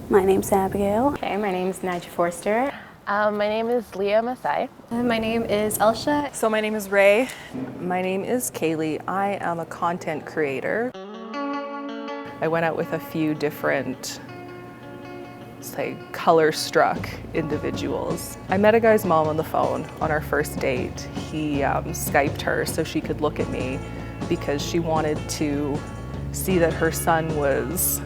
My name's Abigail. Okay, my name's Nigel Forster. My name is Leah Masai. My name is Elsha. So my name is Ray. My name is Kailey. I am a content creator. I went out with a few different, say, color-struck individuals. I met a guy's mom on the phone on our first date. He Skyped her so she could look at me because she wanted to see that her son was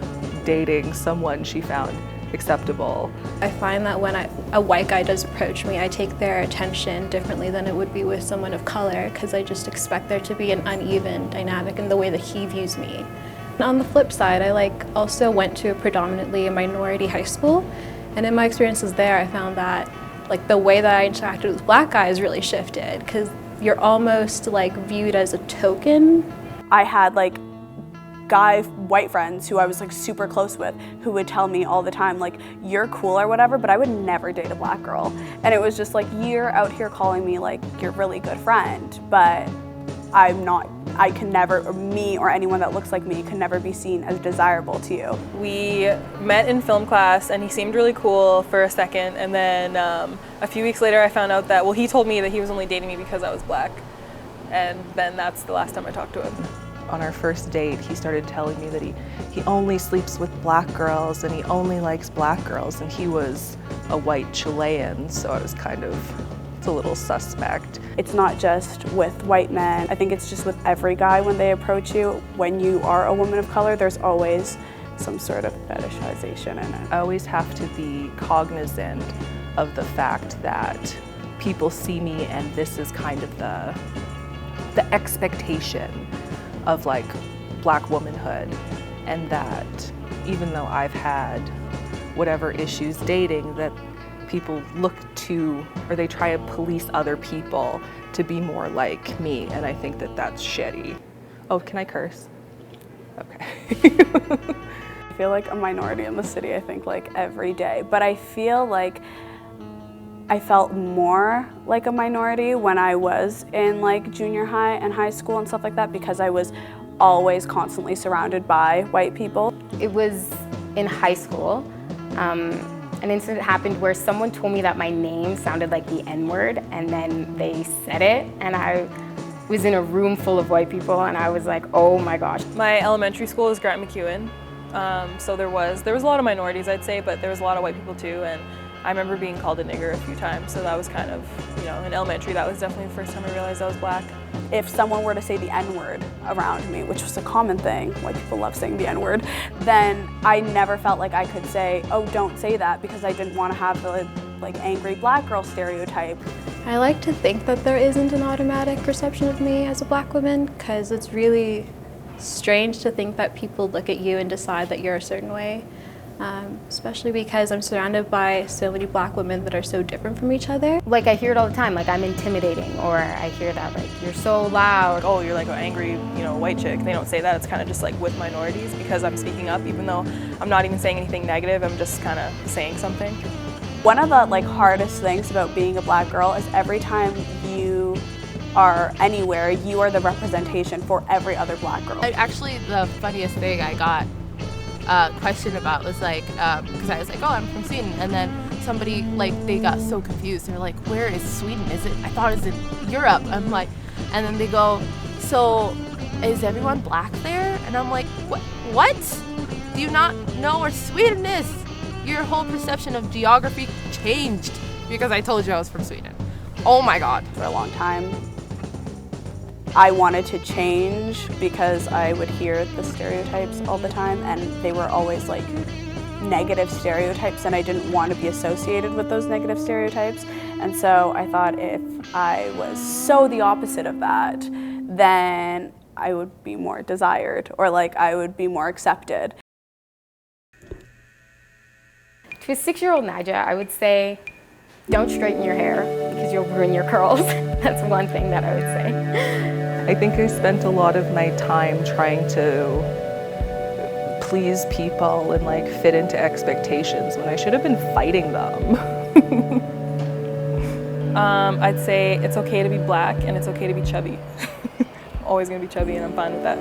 dating someone she found acceptable. I find that when a white guy does approach me, I take their attention differently than it would be with someone of color because I just expect there to be an uneven dynamic in the way that he views me. And on the flip side, I also went to a predominantly a minority high school, and in my experiences there, I found that the way that I interacted with black guys really shifted because you're almost viewed as a token. I had white friends who I was super close with who would tell me all the time you're cool or whatever, but I would never date a black girl. And it was just you're out here calling me you're a really good friend, but I'm not. I can never, or me or anyone that looks like me can never be seen as desirable to you. We met in film class and he seemed really cool for a second, and then a few weeks later I found out that, well, he told me that he was only dating me because I was black, and then that's the last time I talked to him. On our first date, he started telling me that he only sleeps with black girls and he only likes black girls, and he was a white Chilean, so I was it's a little suspect. It's not just with white men. I think it's just with every guy when they approach you. When you are a woman of color, there's always some sort of fetishization in it. I always have to be cognizant of the fact that people see me and this is kind of the expectation of black womanhood, and that even though I've had whatever issues dating, that people look to, or they try to police other people to be more like me, and I think that that's shitty. Oh, can I curse? Okay. I feel like a minority in the city, I think every day, but I feel I felt more like a minority when I was in junior high and high school and stuff like that, because I was always constantly surrounded by white people. It was in high school. An incident happened where someone told me that my name sounded like the N-word, and then they said it, and I was in a room full of white people, and I was like, oh my gosh. My elementary school is Grant MacEwan, so there was a lot of minorities, I'd say, but there was a lot of white people too, and I remember being called a nigger a few times, so that was kind of, in elementary, that was definitely the first time I realized I was black. If someone were to say the N-word around me, which was a common thing, white people love saying the N-word, then I never felt like I could say, oh, don't say that, because I didn't want to have the angry black girl stereotype. I like to think that there isn't an automatic perception of me as a black woman, because it's really strange to think that people look at you and decide that you're a certain way. Especially because I'm surrounded by so many black women that are so different from each other. I hear it all the time, I'm intimidating, or I hear that you're so loud. Oh, you're an angry, white chick. They don't say that. It's kind of just with minorities, because I'm speaking up, even though I'm not even saying anything negative. I'm just kind of saying something. One of the hardest things about being a black girl is every time you are anywhere, you are the representation for every other black girl. Actually, the funniest thing I got question about was because I was oh, I'm from Sweden, and then somebody they got so confused. They're like, where is Sweden? I thought it was in Europe. I'm like, and then they go, so is everyone black there? And I'm like, what? Do you not know where Sweden is? Your whole perception of geography changed because I told you I was from Sweden. Oh my God. For a long time, I wanted to change because I would hear the stereotypes all the time, and they were always negative stereotypes, and I didn't want to be associated with those negative stereotypes. And so I thought if I was so the opposite of that, then I would be more desired, or I would be more accepted. To a 6-year-old Naija, I would say, don't straighten your hair because you'll ruin your curls. That's one thing that I would say. I think I spent a lot of my time trying to please people and fit into expectations when I should have been fighting them. I'd say it's okay to be black and it's okay to be chubby. Always gonna be chubby, and I'm fine with that.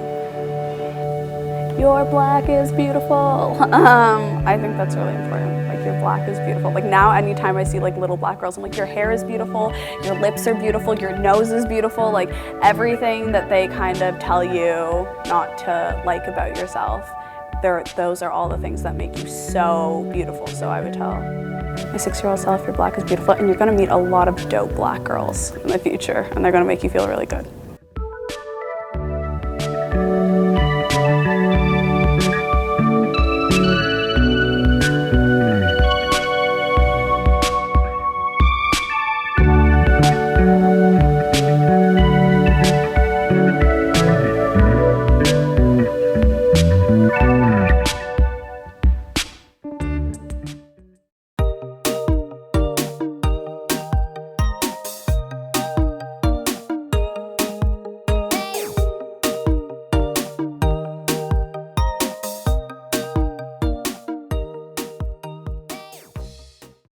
your black is beautiful. I think that's really important. Like, your black is beautiful. Like, now anytime I see like little black girls, I'm like, your hair is beautiful, your lips are beautiful, your nose is beautiful. Like, everything that they kind of tell you not to like about yourself, those are all the things that make you so beautiful. So I would tell my 6-year-old self, your black is beautiful, and you're gonna meet a lot of dope black girls in the future, and they're gonna make you feel really good.